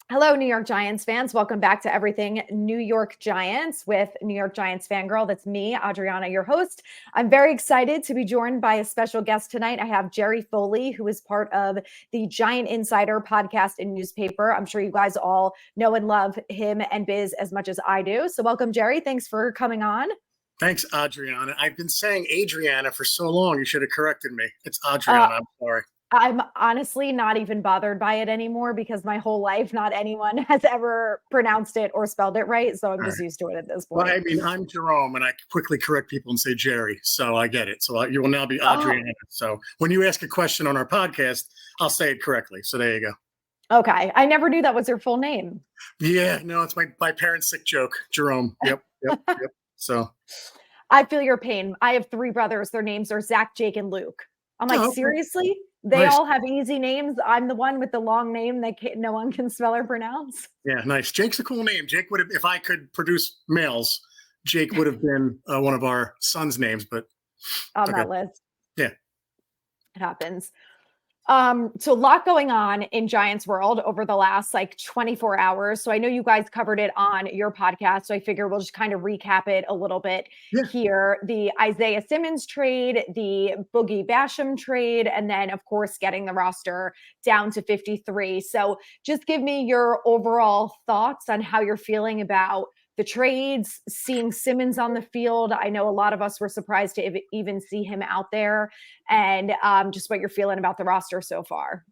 Hello, New York Giants fans. Welcome back to Everything New York Giants with New York Giants fangirl. That's me, Adriana, your host. I'm very excited to be joined by a special guest tonight. I have Jerry Foley, who is part of the Giant Insider podcast and newspaper. I'm sure you guys all know and love him and Biz as much as I do. So welcome, Jerry. Thanks for coming on. Thanks, Adriana. I've been saying Adriana for so long. You should have corrected me. It's Uh, Adriana. I'm sorry. I'm honestly not even bothered by it anymore because my whole life, not anyone has ever pronounced it or spelled it right. So I'm All just right. used to it at this Well, point. I mean, I'm Jerome, and I quickly correct people and say Jerry, so I get it. So you will now be Oh, Adriana. So when you ask a question on our podcast, I'll say it correctly. So there you go. okay. I never knew that was your full name. Yeah, no, it's my parents' sick joke, Jerome. Yep. So, I feel your pain. I have three brothers. Their names are Zach, Jake, and Luke. I'm like, oh, okay. seriously? They Nice. all have easy names. I'm the one with the long name that no one can spell or pronounce. Yeah, nice. Jake's a cool name. Jake would have, if I could produce males, Jake would have been one of our sons' names, but On okay. that list. Yeah. It happens. So a lot going on in Giants world over the last 24 hours. So I know you guys covered it on your podcast. So I figure we'll just kind of recap it a little bit Yeah. here. The Isaiah Simmons trade, the Boogie Basham trade, and then of course getting the roster down to 53. So just give me your overall thoughts on how you're feeling about the trades, seeing Simmons on the field. I know a lot of us were surprised to even see him out there, and just what you're feeling about the roster so far.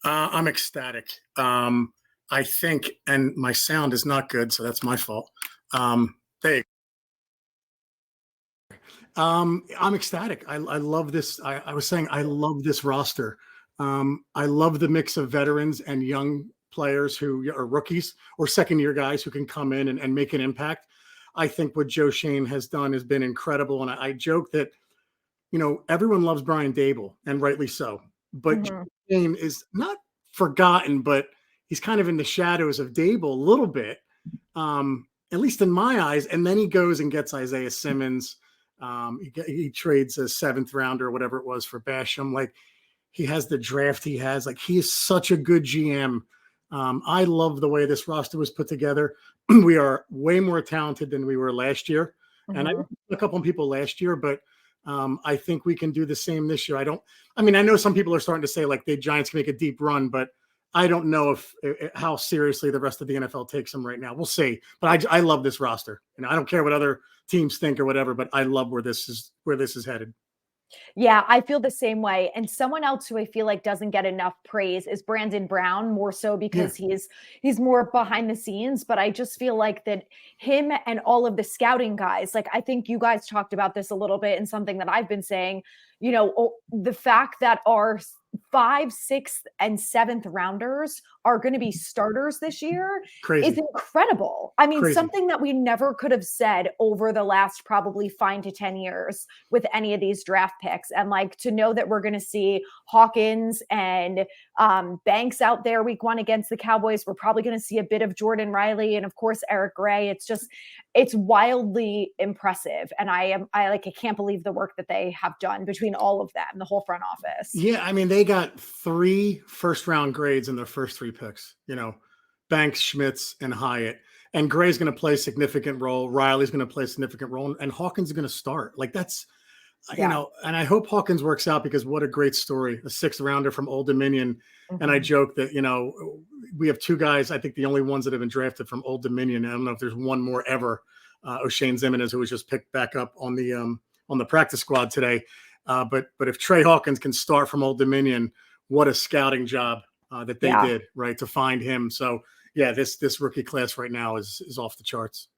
I'm ecstatic. I think, and my sound is not good, so that's my fault. There you go. I'm ecstatic. I love this. I was saying I love this roster. I love the mix of veterans and young players who are rookies or second-year guys who can come in and make an impact. I think what Joe Shane has done has been incredible. And I joke that, everyone loves Brian Dable, and rightly so. But Mm-hmm. Shane is not forgotten, but he's kind of in the shadows of Dable a little bit, at least in my eyes. And then he goes and gets Isaiah Simmons. He trades a seventh rounder or whatever it was for Basham. Like, he has the draft he has. Like, he is such a good GM. I love the way this roster was put together. We are way more talented than we were last year. Mm-hmm. And I a couple of people last year, but I think we can do the same this year. I know some people are starting to say like the Giants can make a deep run, but I don't know if how seriously the rest of the NFL takes them right now. We'll see. But I love this roster. I don't care what other teams think or whatever, but I love where this is headed. Yeah, I feel the same way. And someone else who I feel like doesn't get enough praise is Brandon Brown, more so because he's more behind the scenes. But I just feel like that him and all of the scouting guys, like I think you guys talked about this a little bit and something that I've been saying, the fact that our 5th, 6th, and 7th rounders are going to be starters this year is incredible. I mean, something that we never could have said over the last probably 5 to 10 years with any of these draft picks. And like to know that we're going to see Hawkins and Banks out there week 1 against the Cowboys. We're probably going to see a bit of Jordan Riley and of course Eric Gray. It's wildly impressive. And I can't believe the work that they have done between all of them, the whole front office. Yeah, I mean, they got 3 first-round grades in their first 3 picks. Banks, Schmitz, and Hyatt. And Gray's going to play a significant role. Riley's going to play a significant role, and Hawkins is going to start. Like that's, and I hope Hawkins works out because what a great story, a 6th rounder from Old Dominion. Mm-hmm. And I joke that we have 2 guys. I think the only ones that have been drafted from Old Dominion. I don't know if there's one more ever. O'Shane Zimenez, who was just picked back up on the practice squad today. But if Trey Hawkins can start from Old Dominion, what a scouting job that they did, right, to find him. So yeah, this rookie class right now is off the charts.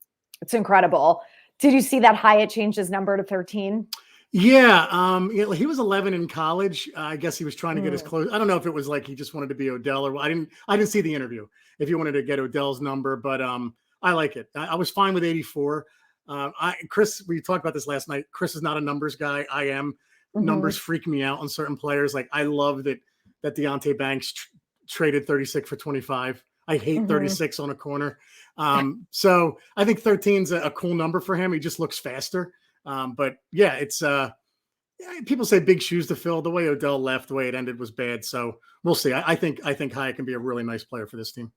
It's incredible. Did you see that Hyatt changed his number to 13? Yeah, he was 11 in college. I guess he was trying to get his close. I don't know if it was like he just wanted to be Odell or I didn't see the interview. If he wanted to get Odell's number, but I like it. I was fine with 84. Chris, we talked about this last night. Chris is not a numbers guy. I am. Mm-hmm. Numbers freak me out on certain players. Like I love that Deonte Banks traded 36 for 25. I hate 36 on a corner. So I think 13's a cool number for him. He just looks faster. But yeah, it's people say big shoes to fill. The way Odell left, the way it ended was bad. So we'll see. I think Hyatt can be a really nice player for this team.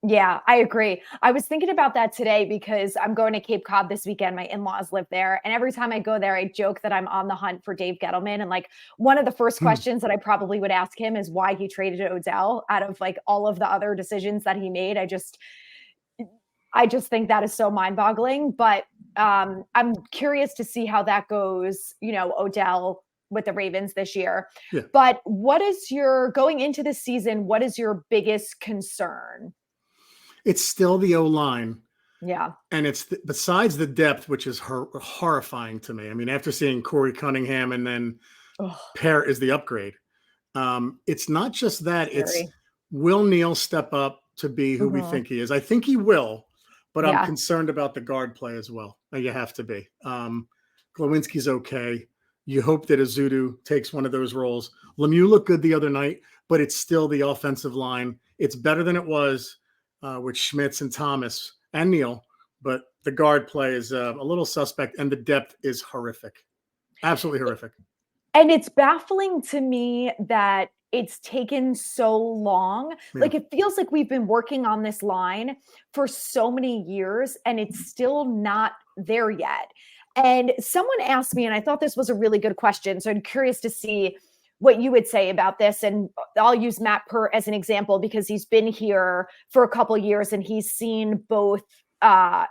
Yeah, I agree. I was thinking about that today because I'm going to Cape Cod this weekend. My in-laws live there. And every time I go there, I joke that I'm on the hunt for Dave Gettleman. And like one of the first Hmm. questions that I probably would ask him is why he traded Odell out of like all of the other decisions that he made. I just think that is so mind-boggling. But I'm curious to see how that goes, Odell with the Ravens this year. Yeah. But what is your going into this season? What is your biggest concern? It's still the O line. Yeah. And it's besides the depth, which is horrifying to me. I mean, after seeing Corey Cunningham and then Oh, Pear is the upgrade. It's not just that. It's scary. will Neal step up to be who we Mhm. think he is? I think he will, but I'm Yeah. concerned about the guard play as well. You have to be. Glowinski's okay. You hope that Azudu takes one of those roles. Lemieux looked good the other night, but it's still the offensive line. It's better than it was with Schmitz and Thomas and Neal, but the guard play is a little suspect, and the depth is horrific. Absolutely horrific. And it's baffling to me that it's taken so long. Yeah. Like it feels like we've been working on this line for so many years and it's still not there yet. And someone asked me, and I thought this was a really good question. So I'm curious to see what you would say about this. And I'll use Matt Pert as an example because he's been here for a couple of years and he's seen both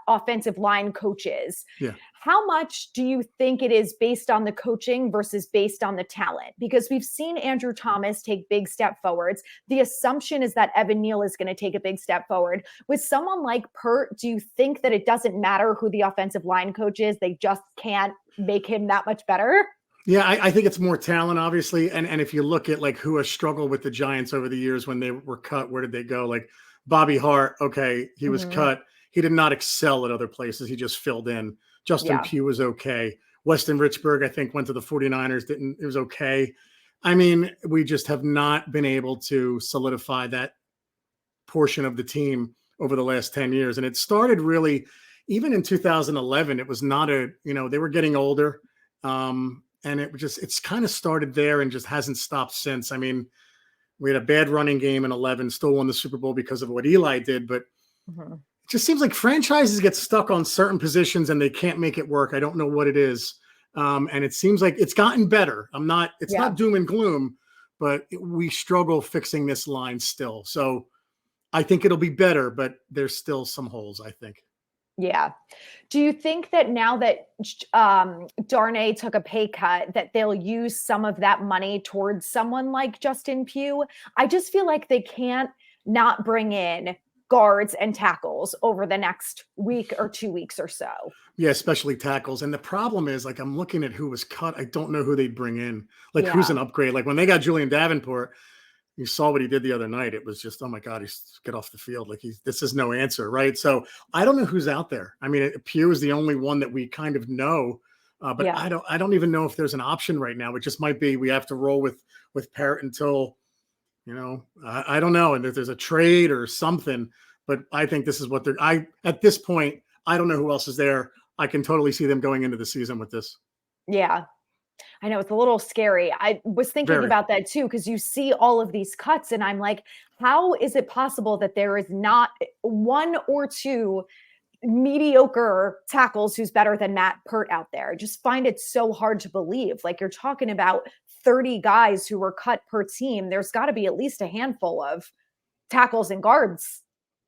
offensive line coaches. Yeah. How much do you think it is based on the coaching versus based on the talent? Because we've seen Andrew Thomas take big step forwards. The assumption is that Evan Neal is going to take a big step forward. With someone like Pert, do you think that it doesn't matter who the offensive line coach is? They just can't make him that much better? Yeah, I think it's more talent, obviously. And if you look at like who has struggled with the Giants over the years when they were cut, where did they go? Like Bobby Hart, okay, he was cut. He did not excel at other places. He just filled in. Justin Pugh was okay. Weston Richburg, I think, went to the 49ers. It was okay. I mean, we just have not been able to solidify that portion of the team over the last 10 years. And it started really, even in 2011, it was not they were getting older. And it's kind of started there and just hasn't stopped since. I mean, we had a bad running game in 11, still won the Super Bowl because of what Eli did, but it just seems like franchises get stuck on certain positions and they can't make it work. I don't know what it is. And it seems like it's gotten better. It's not doom and gloom, but we struggle fixing this line still. So I think it'll be better, but there's still some holes, I think. Yeah. Do you think that now that Darnay took a pay cut, that they'll use some of that money towards someone like Justin Pugh? I just feel like they can't not bring in guards and tackles over the next week or 2 weeks or so. Yeah, especially tackles. And the problem is, like, I'm looking at who was cut. I don't know who they'd bring in. Like, who's an upgrade? Like, when they got Julian Davenport, you saw what he did the other night. It was just, oh my God, he's get off the field. Like this is no answer, right? So I don't know who's out there. I mean, Pugh is the only one that we kind of know, but I don't even know if there's an option right now. It just might be we have to roll with Parrott until, I don't know, and if there's a trade or something. But I think this is what at this point, I don't know who else is there. I can totally see them going into the season with this. Yeah. I know it's a little scary. I was thinking about that too, because you see all of these cuts and I'm like, how is it possible that there is not one or two mediocre tackles who's better than Matt Pert out there? I just find it so hard to believe. Like you're talking about 30 guys who were cut per team. There's got to be at least a handful of tackles and guards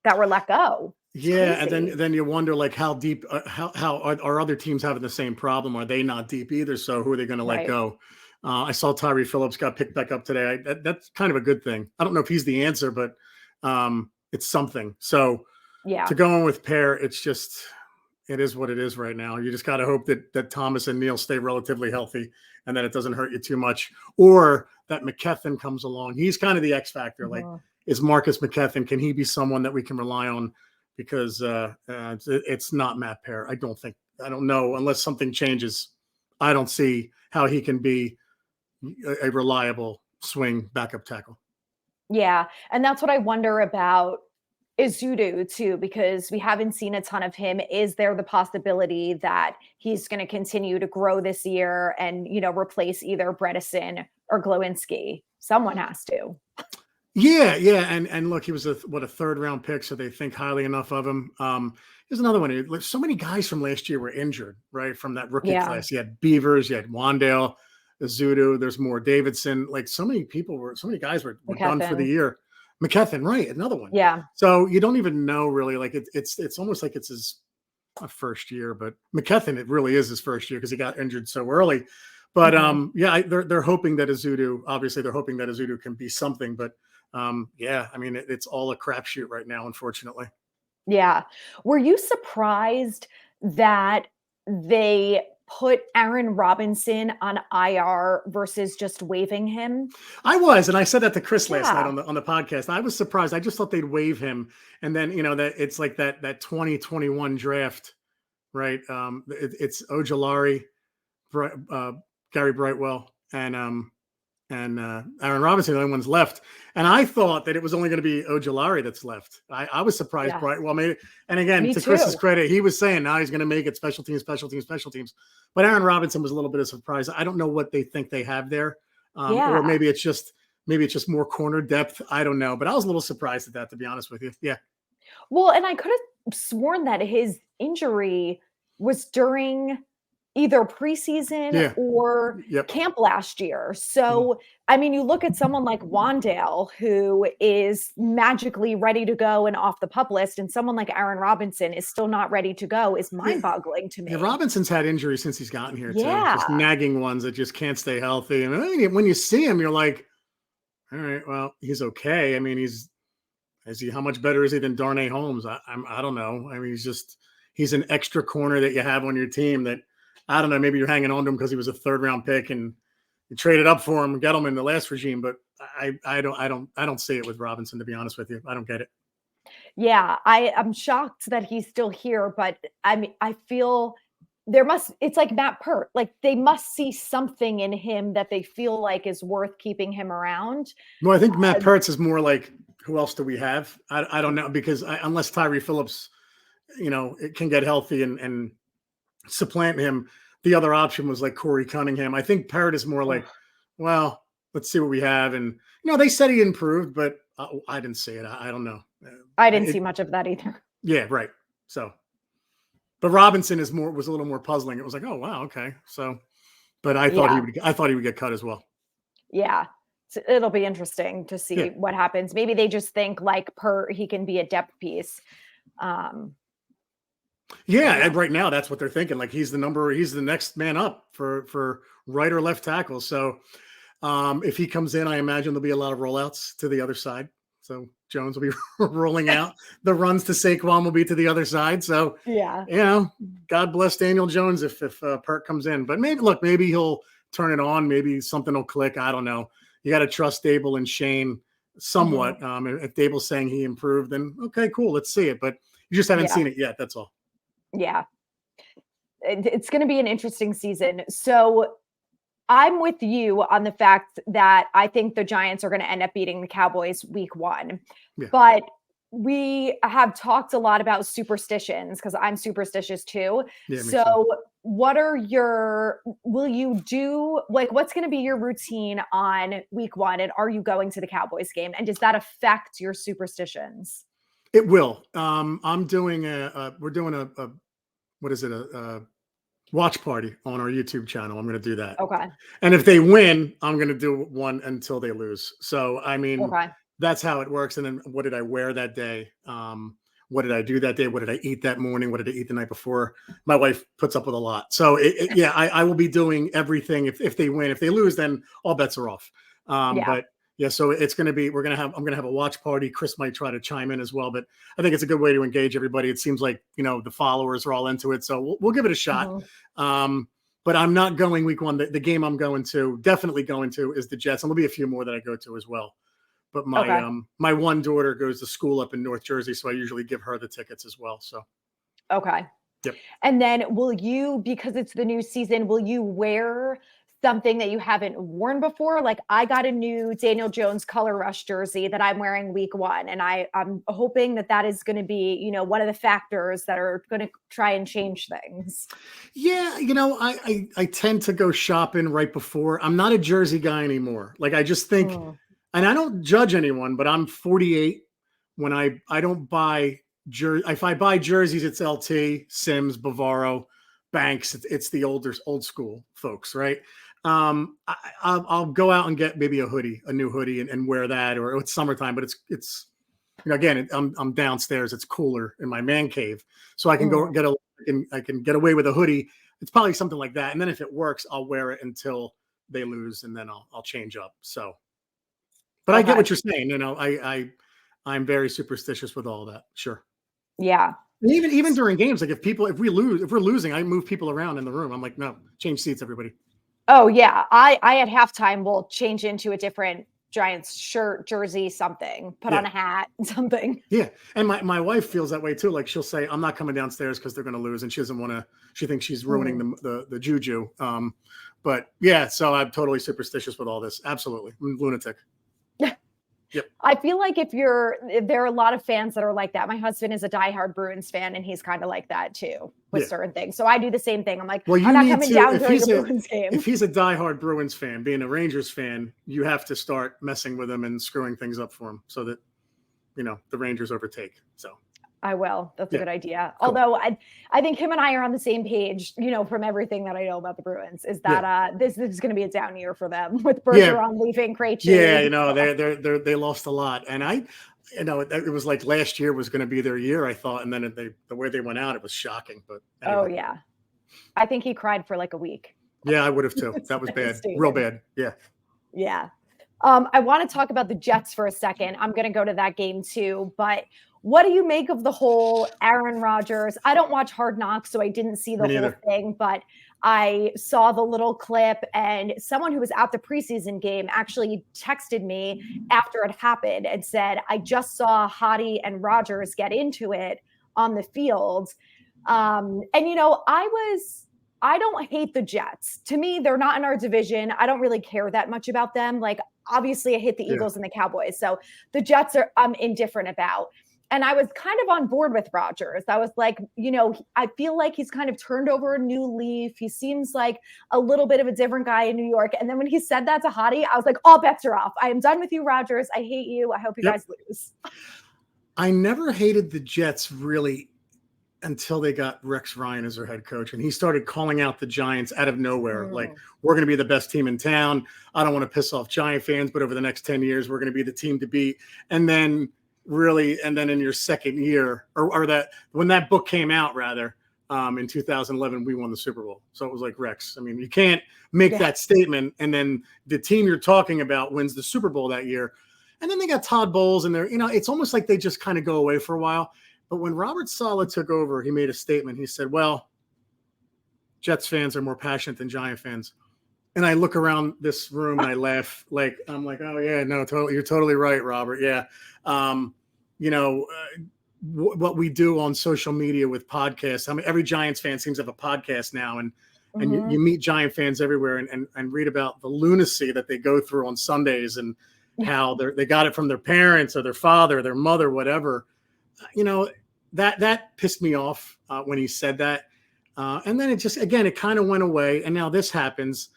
that were let go. Yeah, and then you wonder like how deep, how are other teams having the same problem? Are they not deep either? So who are they going to let go? I saw Tyree Phillips got picked back up today. That's kind of a good thing. I don't know if he's the answer, but it's something. So to go in with Pear, it is what it is right now. You just got to hope that Thomas and Neal stay relatively healthy and that it doesn't hurt you too much, or that McKethan comes along. He's kind of the X factor. Like, is Marcus McKethan? Can he be someone that we can rely on? Because it's not Matt Pear. I don't know, unless something changes. I don't see how he can be a reliable swing backup tackle. Yeah, and that's what I wonder about Izzudu too, because we haven't seen a ton of him. Is there the possibility that he's going to continue to grow this year and, replace either Bredesen or Glowinski? Someone has to. Yeah, yeah, and look, he was a third round pick, so they think highly enough of him. Here's another one. Like, so many guys from last year were injured, right? From that rookie Yeah, class, you had Beavers, you had Wandale, Azudu. There's more Davidson. Like so many guys were done for the McKethan. year. McKethan, right? Another one. Yeah. So you don't even know really. Like it's almost like it's his first year, but McKethan, it really is his first year because he got injured so early. But Mhm. yeah, they're hoping that Azudu. Obviously, they're hoping that Azudu can be something, but yeah, I mean, it's all a crapshoot right now, unfortunately. Yeah. Were you surprised that they put Aaron Robinson on IR versus just waiving him? I was, and I said that to Chris last night Yeah. on the podcast. I was surprised. I just thought they'd waive him, and then that it's like that 2021 draft, right? It's Ojolari, uh, Gary Brightwell, and Aaron Robinson, the only ones left. And I thought that it was only going to be Ojolari that's left. I was surprised Yeah. Brightwell made it. And again, Me to Chris's too. credit, he was saying now he's going to make it special teams, special teams, special teams. But Aaron Robinson was a little bit of a surprise. I don't know what they think they have there, or Yeah. maybe it's just more corner depth. I don't know, but I was a little surprised at that, to be honest with you. Yeah, Well, and I could have sworn that his injury was during either preseason yeah, or yep. camp last year. Mhm. So, I mean, you look at someone like Wandale, who is magically ready to go and off the pup list, and someone like Aaron Robinson is still not ready to go, is Yeah, mind boggling to yeah. me. Robinson's had injuries since he's gotten here too. Just Yeah. nagging ones that just can't stay healthy. And when you see him, you're like, all right, well, he's okay. I mean, how much better is he than Darnay Holmes? I don't know. I mean, he's an extra corner that you have on your team that I don't know. Maybe you're hanging on to him because he was a third round pick and you traded up for him, got him in the last regime. But I don't see it with Robinson, to be honest with you. I don't get it. Yeah, I'm shocked that he's still here, but I mean, I feel it's like Matt Pert. Like they must see something in him that they feel like is worth keeping him around. Well, I think Matt Uh, Pertz is more like who else do we have? I don't know because unless Tyree Phillips, it can get healthy and supplant him. The other option was like Corey Cunningham. I think Parrott is more like, ugh, well, let's see what we have. And they said he improved, but I didn't see it. I don't know. I didn't see much of that either. Yeah, right. So, but Robinson was a little more puzzling. It was like, oh wow, okay. So, but Yeah, I thought he would get cut as well. yeah. So it'll be interesting to Yeah, see what happens. Maybe they just think like he can be a depth piece. Um, I yeah. don't And know. right now, that's what they're thinking. Like he's the next man up for right or left tackle. So, if he comes in, I imagine there'll be a lot of rollouts to the other side. So Jones will be rolling out. The runs to Saquon will be to the other side. So, Yeah. God bless Daniel Jones if Perk comes in. But maybe he'll turn it on. Maybe something will click. I don't know. You got to trust Dable and Shane Mhm. somewhat. If Dable's saying he improved, then okay, cool. Let's see it. But you just haven't Yeah. seen it yet. That's all. Yeah. It's going to be an interesting season. So I'm with you on the fact that I think the Giants are going to end up beating the Cowboys week 1. Yeah. But we have talked a lot about superstitions because I'm superstitious too. Yeah, me too. So, will you do like what's going to be your routine on week 1? And are you going to the Cowboys game? And does that affect your superstitions? It will. I'm doing we're doing a what is it? A watch party on our YouTube channel. I'm going to do that. Okay. And if they win, I'm going to do one until they lose. So, I mean, Okay. that's how it works. And then what did I wear that day? What did I do that day? What did I eat that morning? What did I eat the night before? My wife puts up with a lot. So, yeah, I will be doing everything if they win. If they lose, then all bets are off. Yeah. But yeah, so it's going to be, I'm going to have a watch party. Chris might try to chime in as well, but I think it's a good way to engage everybody. It seems like, the followers are all into it. So we'll give it a shot. Mhm. But I'm not going week 1. The game I'm definitely going to is the Jets. And there'll be a few more that I go to as well. But Okay. my one daughter goes to school up in North Jersey, so I usually give her the tickets as well. So Okay. yep. And then because it's the new season, will you wear something that you haven't worn before? Like I got a new Daniel Jones Color Rush jersey that I'm wearing week 1. And I'm hoping that is going to be, one of the factors that are going to try and change things. Yeah, I tend to go shopping right before. I'm not a jersey guy anymore. Like I just think Mm. and I don't judge anyone, but I'm 48. When I don't buy if I buy jerseys, it's LT, Sims, Bavaro, Banks. It's the old school folks, right? I'll go out and get maybe a new hoodie, and wear that, or it's summertime, but it's again, I'm downstairs. It's cooler in my man cave, so I can go I can get away with a hoodie. It's probably something like that, and then if it works, I'll wear it until they lose, and then I'll change up. So, but I get what you're saying. I'm very superstitious with all that. Sure. Yeah. And even during games, like if we're losing, I move people around in the room. I'm like, no, change seats, everybody. Oh yeah. I at halftime will change into a different Giants shirt, jersey, something, put on a hat, something. Yeah. And my wife feels that way too. Like she'll say, I'm not coming downstairs because they're going to lose. And she doesn't want to, she thinks she's ruining the juju. But yeah, so I'm totally superstitious with all this. Absolutely. I'm a lunatic. Yep. I feel like there are a lot of fans that are like that. My husband is a diehard Bruins fan, and he's kind of like that too with certain things. So I do the same thing. I'm like, I'm not coming down during a Bruins game. If he's a diehard Bruins fan, being a Rangers fan, you have to start messing with him and screwing things up for him so that, the Rangers overtake. So I will. That's a good idea. Cool. Although I think him and I are on the same page, from everything that I know about the Bruins, is that this is going to be a down year for them with Bergeron leaving, Krejci. Yeah, they lost a lot, and it was like last year was going to be their year, I thought, and then the way they went out, it was shocking. But anyway. Oh yeah, I think he cried for like a week. Yeah, I would have too. That was bad, real bad. Yeah. Yeah. I want to talk about the Jets for a second. I'm going to go to that game too, but what do you make of the whole Aaron Rodgers? I don't watch Hard Knocks, so I didn't see the whole thing, but I saw the little clip, and someone who was at the preseason game actually texted me after it happened and said, I just saw Hottie and Rodgers get into it on the field. I don't hate the Jets. To me, they're not in our division. I don't really care that much about them. Like, obviously I hate the Eagles and the Cowboys. So the Jets I'm indifferent about. And I was kind of on board with Rodgers. I was like, I feel like he's kind of turned over a new leaf. He seems like a little bit of a different guy in New York. And then when he said that to Hottie, I was like, all bets are off. I am done with you, Rodgers. I hate you. I hope you guys lose. I never hated the Jets really until they got Rex Ryan as their head coach. And he started calling out the Giants out of nowhere. Like, we're going to be the best team in town. I don't want to piss off Giant fans, but over the next 10 years, we're going to be the team to beat. And then in your second year, or that when that book came out, rather, in 2011, we won the Super Bowl. So it was like, Rex, I mean, you can't make that statement and then the team you're talking about wins the Super Bowl that year. And then they got Todd Bowles, and it's almost like they just kind of go away for a while. But when Robert Saleh took over, he made a statement. He said, well, Jets fans are more passionate than Giant fans. And I look around this room and I laugh. I'm like, oh yeah, no, totally. You're totally right, Robert. Yeah. What we do on social media with podcasts. I mean, every Giants fan seems to have a podcast now, and you meet Giant fans everywhere and read about the lunacy that they go through on Sundays and how they got it from their parents or their father, their mother, whatever. That pissed me off when he said that. And then it kind of went away. And now this happens.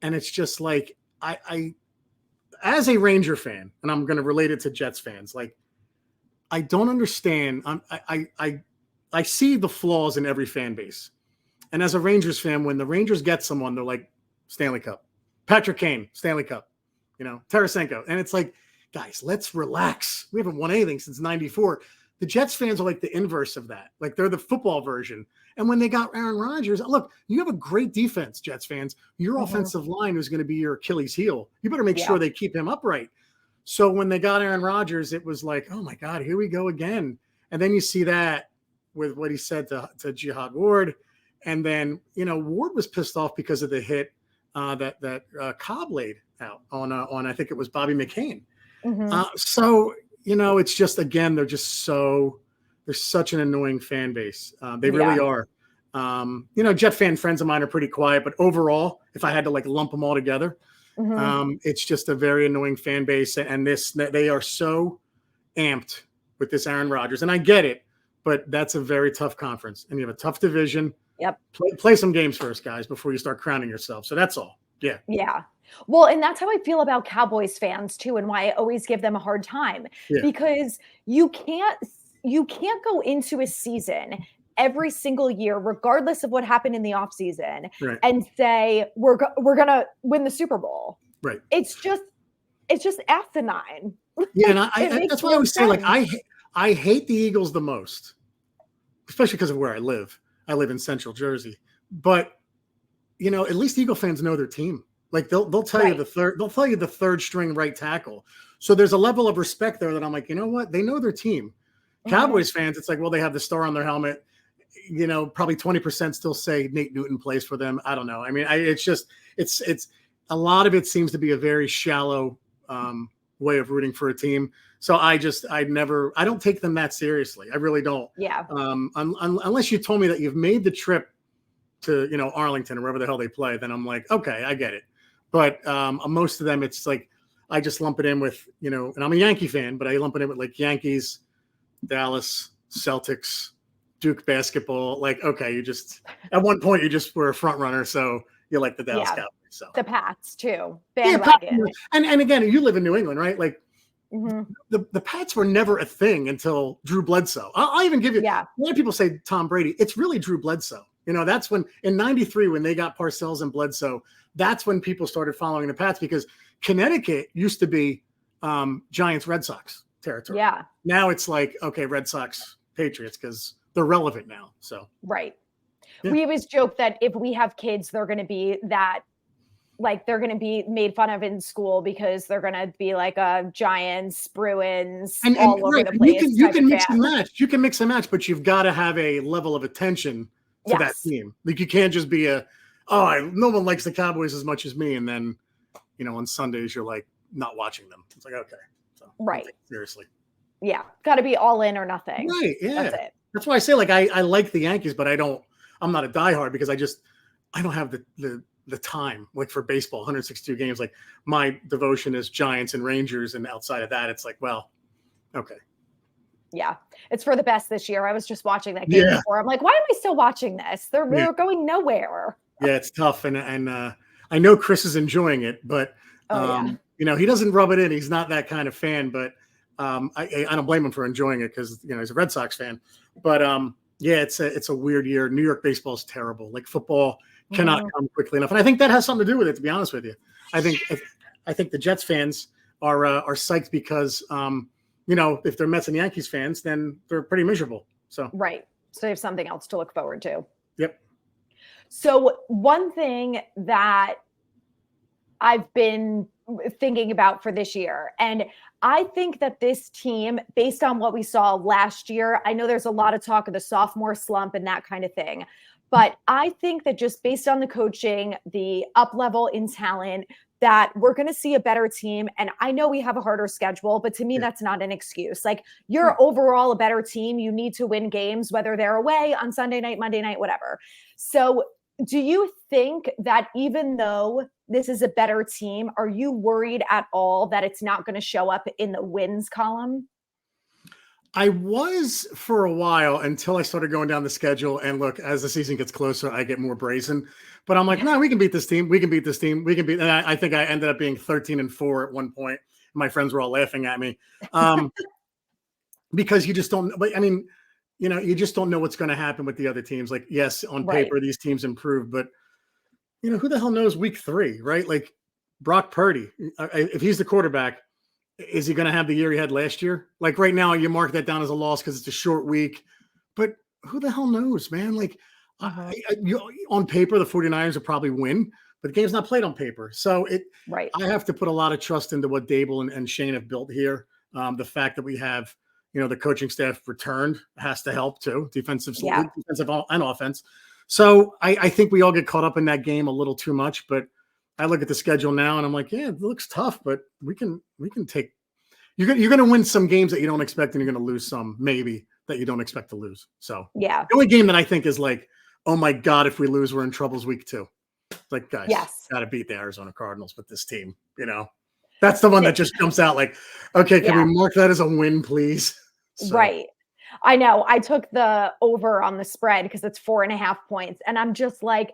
And it's just like, I as a Ranger fan, and I'm going to relate it to Jets fans, like, I don't understand. I see the flaws in every fan base. And as a Rangers fan, when the Rangers get someone, they're like, Stanley Cup. Patrick Kane, Stanley Cup. Tarasenko. And it's like, guys, let's relax. We haven't won anything since 94. The Jets fans are like the inverse of that. Like, they're the football version. And when they got Aaron Rodgers, look, you have a great defense, Jets fans. Your offensive line is going to be your Achilles heel. You better make sure they keep him upright. So when they got Aaron Rodgers, it was like, oh my God, here we go again. And then you see that with what he said to Jihad Ward. And then, Ward was pissed off because of the hit that Cobb laid out on I think it was Bobby McCain. So, it's just, again, they're such an annoying fan base. They really are. Jet fan friends of mine are pretty quiet, but overall, if I had to lump them all together, it's just a very annoying fan base. And they are so amped with this Aaron Rodgers. And I get it, but that's a very tough conference and you have a tough division. Yep. Play some games first, guys, before you start crowning yourself. So that's all. Yeah. Yeah. Well, and that's how I feel about Cowboys fans too, and why I always give them a hard time Yeah. because you can't you can't go into a season every single year, regardless of what happened in the offseason, Right. and say we're gonna win the Super Bowl. Right. It's just it's just asinine. Yeah. And It makes that's why I no always say, like, sense. I hate the Eagles the most, especially because of where I live. I live in Central Jersey, but at least Eagle fans know their team. Like they'll tell you Right. they'll tell you the third string right tackle. So there's a level of respect there that I'm like, you know what? They know their team. Mhm. Cowboys fans, it's like, well, they have the star on their helmet. Probably 20% still say Nate Newton plays for them. I don't know. I mean, it's a lot of it seems to be a very shallow way of rooting for a team. So I don't take them that seriously. I really don't. Yeah. Unless you told me that you've made the trip to Arlington or wherever the hell they play, then I'm like, okay, I get it. But most of them, it's like I just lump it in with and I'm a Yankee fan, but I lump it in with like Yankees, Dallas, Celtics, Duke basketball. Like, okay, at one point you just were a front runner, so you like the Dallas Yeah. Cowboys. So The Pats too. yeah, Bandwagon. and again, you live in New England, right? Like Mhm. the Pats were never a thing until Drew Bledsoe. I'll even give you. Yeah. A lot of people say Tom Brady. It's really Drew Bledsoe. That's when in '93 when they got Parcells and Bledsoe. That's when people started following the Pats because Connecticut used to be Giants Red Sox territory. Yeah. Now it's like, okay, Red Sox Patriots because they're relevant now. So Right. Yeah. We always joke that if we have kids, they're going to be that, like, they're going to be made fun of in school because they're going to be like a Giants, Bruins, and all over right, the and place. you can mix fan. and match. You can mix and match, but you've got to have a level of attention to that Yes. team. Like you can't just be no one likes the Cowboys as much as me, and then on Sundays you're like not watching them. It's like, okay, so Right. take it seriously. Yeah, got to be all in or nothing. Right. Yeah. That's it. That's why I say like I like the Yankees, but I'm not a diehard because I don't have the time like for baseball, 162 games. Like my devotion is Giants and Rangers, and outside of that, it's like, well, okay. Yeah, it's for the best this year. I was just watching that game before. I'm like, why am I still watching this? They're going nowhere. Yeah, it's tough, and I know Chris is enjoying it, but he doesn't rub it in. He's not that kind of fan, but I don't blame him for enjoying it because he's a Red Sox fan. But it's a weird year. New York baseball is terrible. Like football cannot come quickly enough, and I think that has something to do with it. To be honest with you, I think the Jets fans are psyched because if they're Mets and Yankees fans, then they're pretty miserable. So right, so they have something else to look forward to. Yep. So one thing that I've been thinking about for this year, and I think that this team, based on what we saw last year, I know there's a lot of talk of the sophomore slump and that kind of thing, but I think that just based on the coaching, the up level in talent, that we're going to see a better team. And I know we have a harder schedule, but to me, that's not an excuse. Like you're overall a better team. You need to win games, whether they're away on Sunday night, Monday night, whatever. So do you think that even though this is a better team, are you worried at all that it's not going to show up in the wins column? I was for a while until I started going down the schedule. And look, as the season gets closer, I get more brazen. But I'm like, no, we can beat this team. We can beat this team. We can beat. And I think I ended up being 13-4 at one point. My friends were all laughing at me because you just don't. But I mean, you just don't know what's going to happen with the other teams. Like, yes, on paper, these teams improve, but who the hell knows week 3, right? Like Brock Purdy, if he's the quarterback, is he going to have the year he had last year? Like right now, you mark that down as a loss because it's a short week, but who the hell knows, man? Like on paper, the 49ers will probably win, but the game's not played on paper. So I have to put a lot of trust into what Dable and Shane have built here. The fact that we have, the coaching staff returned has to help too, defensive and offense. So I think we all get caught up in that game a little too much, but I look at the schedule now and I'm like, yeah, it looks tough, but we can take. You're going to win some games that you don't expect, and you're going to lose some maybe that you don't expect to lose. So the only game that I think is like, oh my God, if we lose, we're in troubles week 2. It's like, guys, got to beat the Arizona Cardinals with this team. That's the one that just jumps out. Like, okay, can we mark that as a win, please? So. Right. I know. I took the over on the spread because it's 4.5 points, and I'm just like,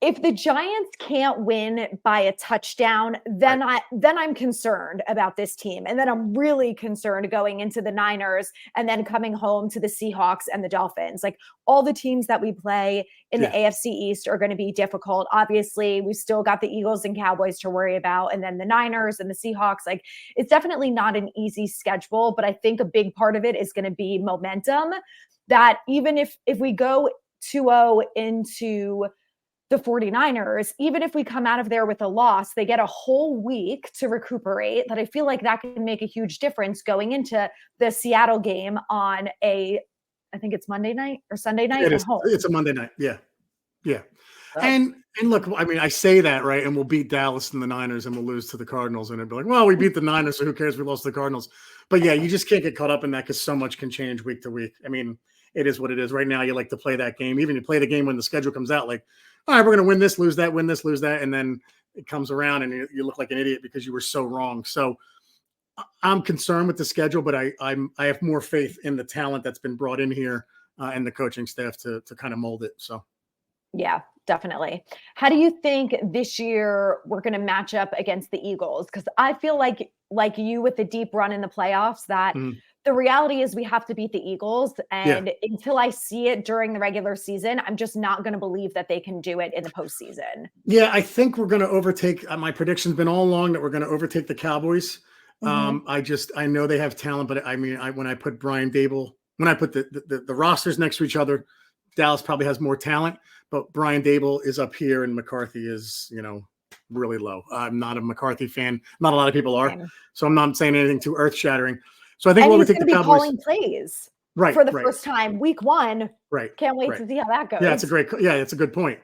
if the Giants can't win by a touchdown, then I'm concerned about this team. And then I'm really concerned going into the Niners and then coming home to the Seahawks and the Dolphins. Like all the teams that we play in the AFC East are going to be difficult. Obviously, we've still got the Eagles and Cowboys to worry about, and then the Niners and the Seahawks. Like it's definitely not an easy schedule, but I think a big part of it is going to be momentum, that even if we go 2-0 into the 49ers, even if we come out of there with a loss, they get a whole week to recuperate. That I feel like that can make a huge difference going into the Seattle game on I think it's Monday night or Sunday night at home. It's a Monday night. Yeah. Yeah. And look, I mean, I say that, right? And we'll beat Dallas and the Niners and we'll lose to the Cardinals. And it'd be like, well, we beat the Niners, so who cares? We lost to the Cardinals. But yeah, you just can't get caught up in that because so much can change week to week. I mean, it is what it is. Right now, you like to play that game. Even you play the game when the schedule comes out, like, all right, we're going to win this, lose that, win this, lose that. And then it comes around and you look like an idiot because you were so wrong. So I'm concerned with the schedule, but I have more faith in the talent that's been brought in here and the coaching staff to kind of mold it. So. Yeah, definitely. How do you think this year we're going to match up against the Eagles? Because I feel like you with the deep run in the playoffs, that the reality is we have to beat the Eagles. And until I see it during the regular season, I'm just not going to believe that they can do it in the postseason. Yeah, I think we're going to overtake. My prediction's been all along that we're going to overtake the Cowboys. I know they have talent, but I mean, when I put Brian Dable, when I put the rosters next to each other, Dallas probably has more talent, but Brian Dable is up here and McCarthy is, really low. I'm not a McCarthy fan. Not a lot of people are. So I'm not saying anything too earth shattering. So I think we'll overtake the Cowboys. Calling plays for the first time, week 1. Right. Can't wait to see how that goes. Yeah, it's a good point.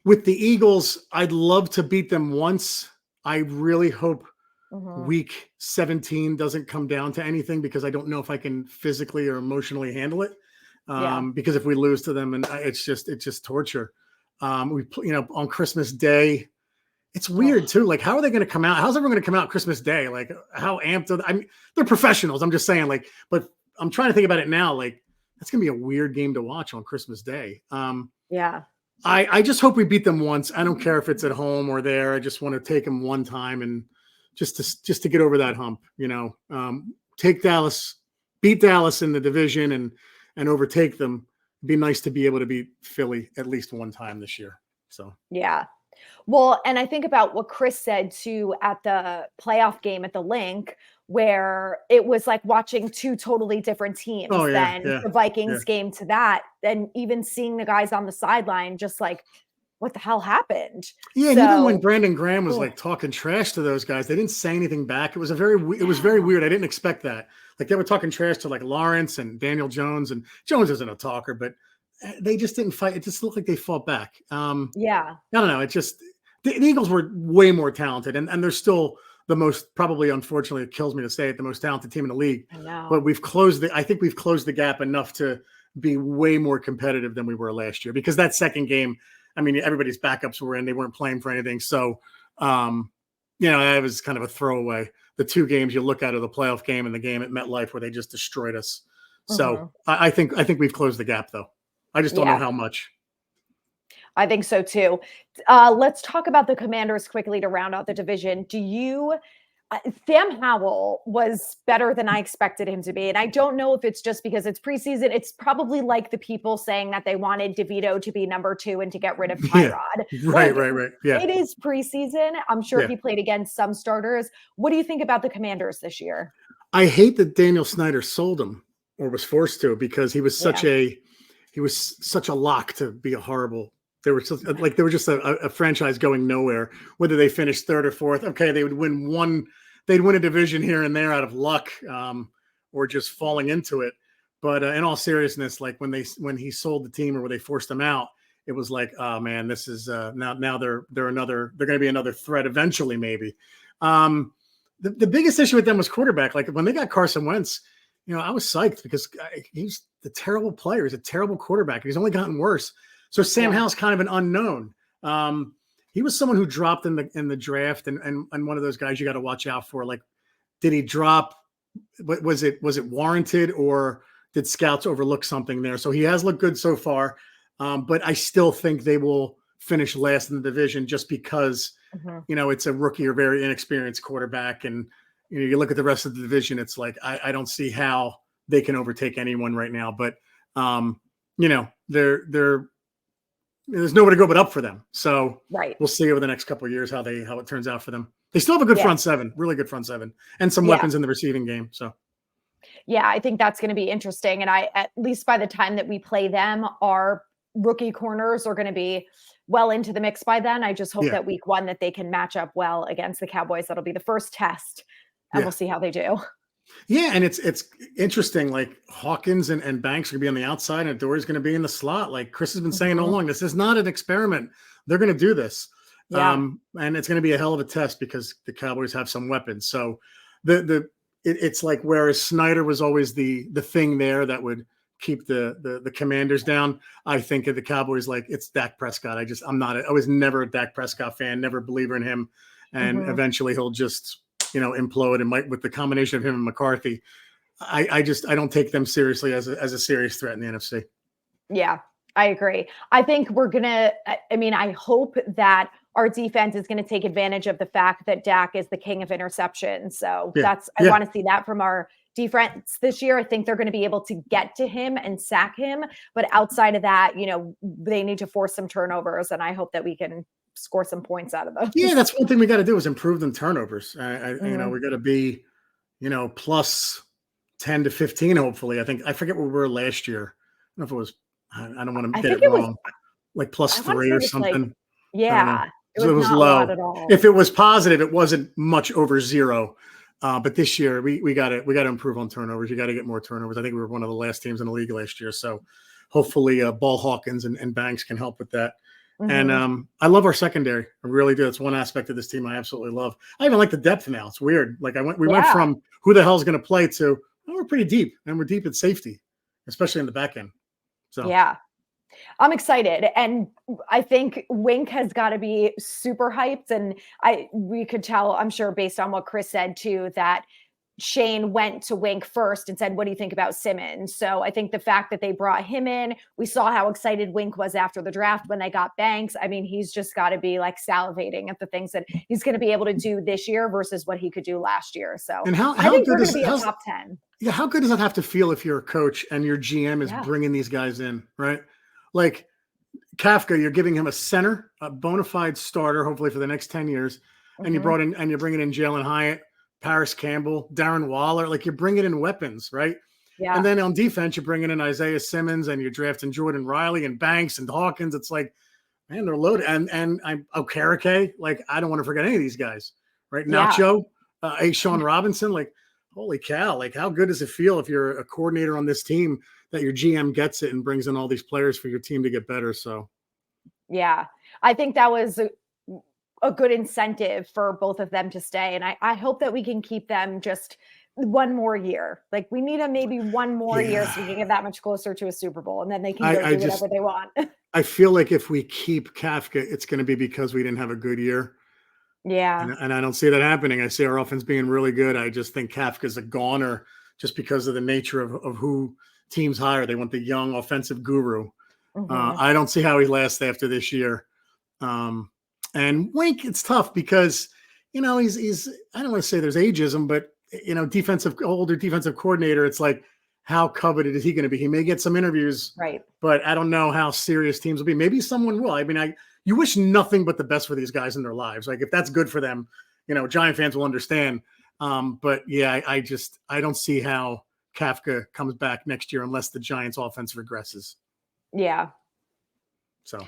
With the Eagles, I'd love to beat them once. I really hope week 17 doesn't come down to anything because I don't know if I can physically or emotionally handle it. Because if we lose to them, and it's just torture. On Christmas Day, it's weird too. Like, how are they going to come out? How's everyone going to come out Christmas Day? Like, how amped are they? I mean, they're professionals. I'm just saying, like, but I'm trying to think about it now. Like, that's going to be a weird game to watch on Christmas Day. I just hope we beat them once. I don't care if it's at home or there. I just want to take them one time and just to get over that hump. Take Dallas, beat Dallas in the division, and overtake them. It'd be nice to be able to beat Philly at least one time this year. So yeah. Well, and I think about what Chris said too at the playoff game at the Link, where it was like watching two totally different teams. The Vikings game to that, and even seeing the guys on the sideline, just like, what the hell happened? Yeah, and even when Brandon Graham was like talking trash to those guys, they didn't say anything back. It was very weird. I didn't expect that. Like, they were talking trash to like Lawrence and Daniel Jones, and Jones isn't a talker, but they just didn't fight. It just looked like they fought back. I don't know. It just, the Eagles were way more talented, and they're still the most, probably, unfortunately, it kills me to say it, the most talented team in the league. I know. But I think we've closed the gap enough to be way more competitive than we were last year, because that second game, I mean, everybody's backups were in, they weren't playing for anything. So, that was kind of a throwaway. The two games you look at are the playoff game and the game at MetLife where they just destroyed us. So I think we've closed the gap, though. I just don't know how much. I think so too. Let's talk about the Commanders quickly to round out the division. Sam Howell was better than I expected him to be. And I don't know if it's just because it's preseason. It's probably like the people saying that they wanted DeVito to be number 2 and to get rid of Tyrod. Right. Yeah. It is preseason. I'm sure he played against some starters. What do you think about the Commanders this year? I hate that Daniel Snyder sold him, or was forced to, because he was such a lock to be a horrible. They were just a franchise going nowhere. Whether they finished 3rd or 4th, okay, they would win one. They'd win a division here and there out of luck, or just falling into it. But in all seriousness, like when he sold the team, or when they forced him out, it was like, oh man, this is now they're going to be another threat eventually, maybe. The biggest issue with them was quarterback. Like, when they got Carson Wentz, I was psyched because he's the terrible player. He's a terrible quarterback. He's only gotten worse. So Sam Howell's kind of an unknown. He was someone who dropped in the draft, and one of those guys you got to watch out for. Like, did he drop? Was it warranted, or did scouts overlook something there? So he has looked good so far, but I still think they will finish last in the division just because, Mhm. it's a rookie or very inexperienced quarterback. And, you look at the rest of the division, it's like, I don't see how they can overtake anyone right now. But, they're there's nowhere to go but up for them. So Right. we'll see over the next couple of years how it turns out for them. They still have a good Yeah. front seven, really good front seven, and some Yeah. weapons in the receiving game. So Yeah, I think that's going to be interesting. And at least by the time that we play them, our rookie corners are going to be well into the mix by then. I just hope yeah, that week 1 that they can match up well against the Cowboys. That'll be the first test, and yeah, we'll see how they do. yeah. And it's interesting. Like Hawkins and Banks are gonna be on the outside, and Dory's gonna be in the slot. Like Chris has been saying all Mhm. along, this is not an experiment. They're gonna do this, Yeah. and it's gonna be a hell of a test because the Cowboys have some weapons. So it's like whereas Snyder was always the thing there that would keep the Commanders down. I think of the Cowboys like it's Dak Prescott. I was never a Dak Prescott fan, never a believer in him, and Mhm. eventually he'll just implode. And might with the combination of him and McCarthy, I don't take them seriously as a serious threat in the NFC. Yeah, I agree. I think we're gonna. I mean, I hope that our defense is going to take advantage of the fact that Dak is the king of interceptions. So Yeah, I yeah, want to see that from our defense this year. I think they're going to be able to get to him and sack him. But outside of that, they need to force some turnovers, and I hope that we can score some points out of yeah. those. That's one thing we got to do is improve them turnovers. Mhm. We got to be plus 10 to 15. Hopefully, I forget where we were last year. I don't know if it was. I don't want to I get think it it was. wrong. Like plus I want to three say or it was like, something. I don't know. yeah, it So it was was not a lot low. at all. If it was positive, it wasn't much over zero. But this year we got to improve on turnovers. You got to get more turnovers. I think we were one of the last teams in the league last year. So hopefully Ball Hawkins and Banks can help with that. And Mhm. I love our secondary. I really do. It's one aspect of this team I absolutely love. I even like the depth now. It's weird. Like we went Yeah. from who the hell's going to play to we're pretty deep, and we're deep at safety, especially in the back end. So Yeah. I'm excited, and I think Wink has got to be super hyped. And we could tell, I'm sure, based on what Chris said too, that Shane went to Wink first and said, "What do you think about Simmons?" So I think the fact that they brought him in, we saw how excited Wink was after the draft when they got Banks. I mean, he's just got to be like salivating at the things that he's going to be able to do this year versus what he could do last year. So and I how think good we're going to is be a how's top 10. yeah, how good does that have to feel if you're a coach and your GM is Yeah. bringing these guys in, right? Like Kafka, you're giving him a center, a bona fide starter, hopefully for the next 10 years. And Hmm. you're bringing in Jalen Hyatt, Paris Campbell, Darren Waller. Like you're bringing in weapons, right? And Yeah. then on defense, you're bringing in Isaiah Simmons and you're drafting Jordan Riley and Banks and Hawkins. It's like, man, they're loaded. And I'm Okereke. Like, I don't want to forget any of these guys, right? Yeah. Nacho, Sean Robinson. Like, holy cow. Like, how good does it feel if you're a coordinator on this team that your GM gets it and brings in all these players for your team to get better? So, Yeah. I think that was a good incentive for both of them to stay. And I hope that we can keep them just one more year. Like we need them maybe one more year yeah, so we can get that much closer to a Super Bowl and then they can go I do just, whatever they want. I feel like if we keep Kafka, it's going to be because we didn't have a good year. Yeah. And I don't see that happening. I see our offense being really good. I just think Kafka's a goner just because of the nature of who teams hire. They want the young offensive guru. Hmm. I don't see how he lasts after this year. And Wink, it's tough because, he's I don't want to say there's ageism, but, older defensive coordinator, it's like, how coveted is he going to be? He may get some interviews, Right. but I don't know how serious teams will be. Maybe someone will. I mean, you wish nothing but the best for these guys in their lives. Like if that's good for them, Giant fans will understand. But yeah, I don't see how Kafka comes back next year unless the Giants offense regresses. Yeah. So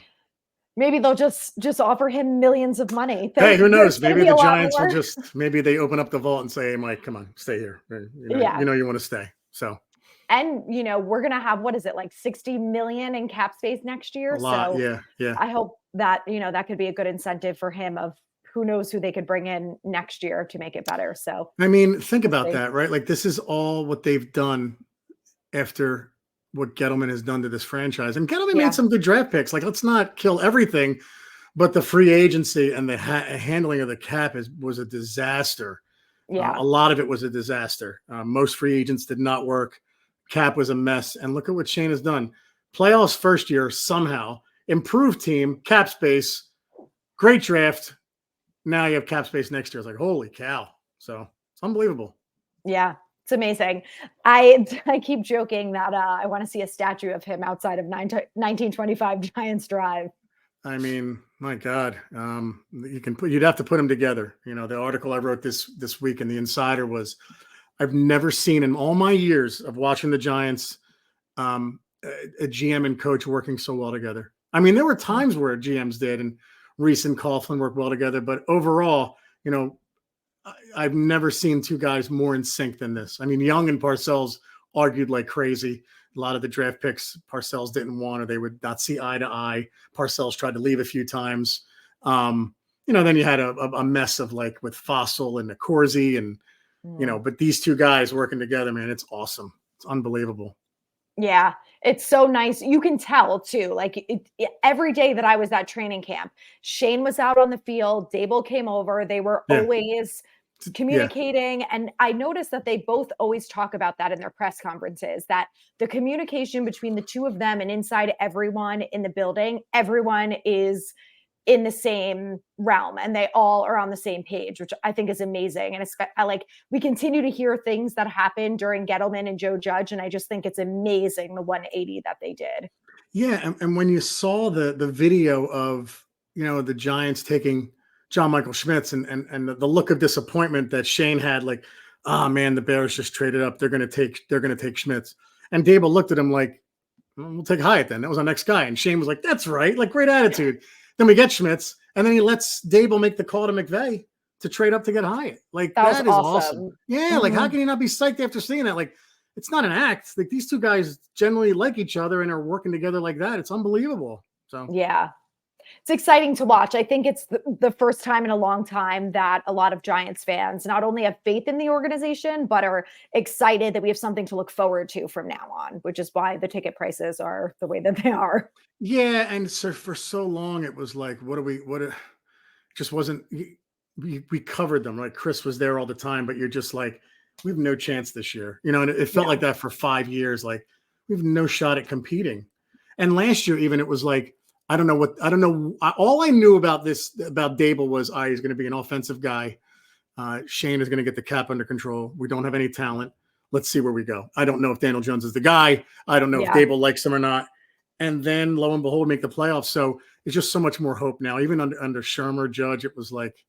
Maybe they'll just offer him millions of money. hey, who There's knows? going to Maybe be a the lot Giants will more. maybe they open up the vault and say, "Hey, Mike, come on, stay here. Yeah. You want to stay." So And, we're going to have, what is it, like 60 million in cap space next a year. lot, So yeah, yeah. I hope that, that could be a good incentive for him of who knows who they could bring in next year to make it better. So I mean, think about see. that, right? Like this is all what they've done after what Gettleman has done to this franchise. And Gettleman made Yeah. some good draft picks. Like, let's not kill everything, but the free agency and the handling of the cap was a disaster. Yeah. A lot of it was a disaster. Most free agents did not work. Cap was a mess. And look at what Shane has done. Playoffs first year, somehow. improved team, cap space, great draft. Now you have cap space next year. It's like, holy cow. So it's unbelievable. Yeah, it's amazing. I keep joking that I want to see a statue of him outside of 1925 Giants Drive. I mean, my God, you'd have to put them together. You know, the article I wrote this week in the Insider was, I've never seen in all my years of watching the Giants, a GM and coach working so well together. I mean, there were times where GMs did, and Reese and Coughlin worked well together, but overall, you know, I've never seen two guys more in sync than this. I mean, Young and Parcells argued like crazy. A lot of the draft picks Parcells didn't want, or they would not see eye to eye. Parcells tried to leave a few times. You know, then you had a mess of like with Fossil and Corsi and, you know, but these two guys working together, man, it's awesome. It's unbelievable. Yeah, it's so nice. You can tell too, like every day that I was at training camp, Shane was out on the field, Dable came over. They were always communicating. And I noticed that they both always talk about that in their press conferences, that the communication between the two of them and inside everyone in the building, everyone is in the same realm and they all are on the same page, which I think is amazing. And I like, we continue to hear things that happened during Gettleman and Joe Judge. And I just think it's amazing the 180 that they did. Yeah. And when you saw the video of, you know, the Giants taking John Michael Schmitz and the look of disappointment that Shane had, like, oh man, the Bears just traded up. They're going to take Schmitz. And Dable looked at him like, we'll take Hyatt then. That was our next guy. And Shane was like, that's right. Like, great attitude. Then we get Schmitz, and then he lets Dable make the call to McVay to trade up to get Hyatt. Like, that is awesome. Yeah. Like, how can you not be psyched after seeing that? Like, it's not an act. Like, these two guys generally like each other and are working together like that. It's unbelievable. So, yeah. It's exciting to watch. I think it's the first time in a long time that a lot of Giants fans not only have faith in the organization, but are excited that we have something to look forward to from now on, which is why the ticket prices are the way that they are. Yeah. And so for so long, it was like, just wasn't, we covered them, right? Chris was there all the time, but you're just like, we have no chance this year, you know, and it felt like that for 5 years. Like, we have no shot at competing. And last year, even, it was like, I don't know. All I knew about Dable was, he's going to be an offensive guy. Shane is going to get the cap under control. We don't have any talent. Let's see where we go. I don't know if Daniel Jones is the guy. I don't know if Dable likes him or not. And then lo and behold, make the playoffs. So it's just so much more hope now. Even under Shermer, Judge, it was like,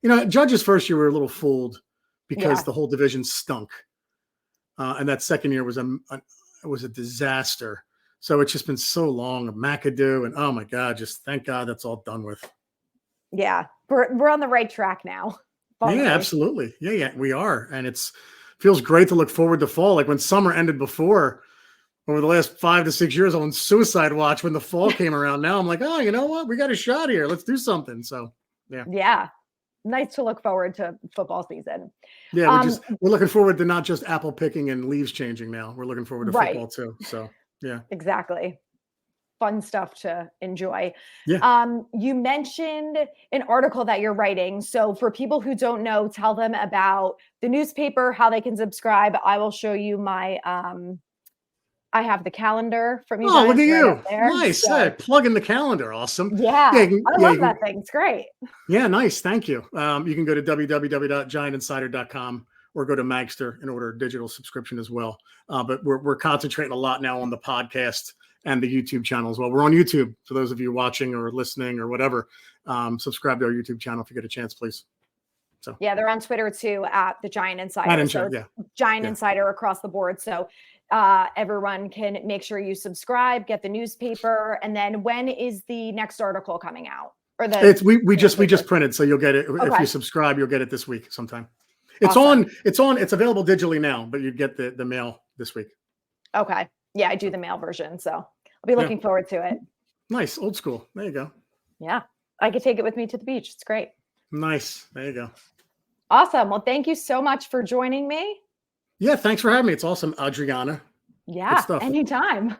you know, Judge's first year we were a little fooled because the whole division stunk. And that second year was a disaster. So it's just been so long of McAdoo, and oh my God, just thank God that's all done with. Yeah, we're on the right track now. Finally. Yeah, absolutely. Yeah, we are. And feels great to look forward to fall. Like when summer ended before, over the last 5 to 6 years, I was on suicide watch when the fall came around. Now I'm like, oh, you know what? We got a shot here. Let's do something. So, yeah. Yeah. Nice to look forward to football season. Yeah, we're looking forward to not just apple picking and leaves changing now. We're looking forward to football too. So, yeah. Exactly. Fun stuff to enjoy. Yeah. You mentioned an article that you're writing. So for people who don't know, tell them about the newspaper, how they can subscribe. I will show you my, I have the calendar from you. Oh, look at you. Nice. So, yeah, plug in the calendar. Awesome. Yeah. I love that thing. It's great. Yeah. Nice. Thank you. You can go to www.giantinsider.com or go to Magster and order a digital subscription as well. But we're concentrating a lot now on the podcast and the YouTube channel as well. We're on YouTube. For those of you watching or listening or whatever, subscribe to our YouTube channel if you get a chance, please. So yeah, they're on Twitter too at the Giant Insider. Giant Insider across the board. So everyone can make sure you subscribe, get the newspaper, and then when is the next article coming out? Or we just printed, so you'll get it if you subscribe. You'll get it this week sometime. It's available digitally now, but you get the mail this week. Okay. Yeah, I do the mail version, so I'll be looking forward to it. Nice. Old school. There you go. Yeah. I could take it with me to the beach. It's great. Nice. There you go. Awesome. Well, thank you so much for joining me. Yeah, thanks for having me. It's awesome, Adriana. Yeah, anytime.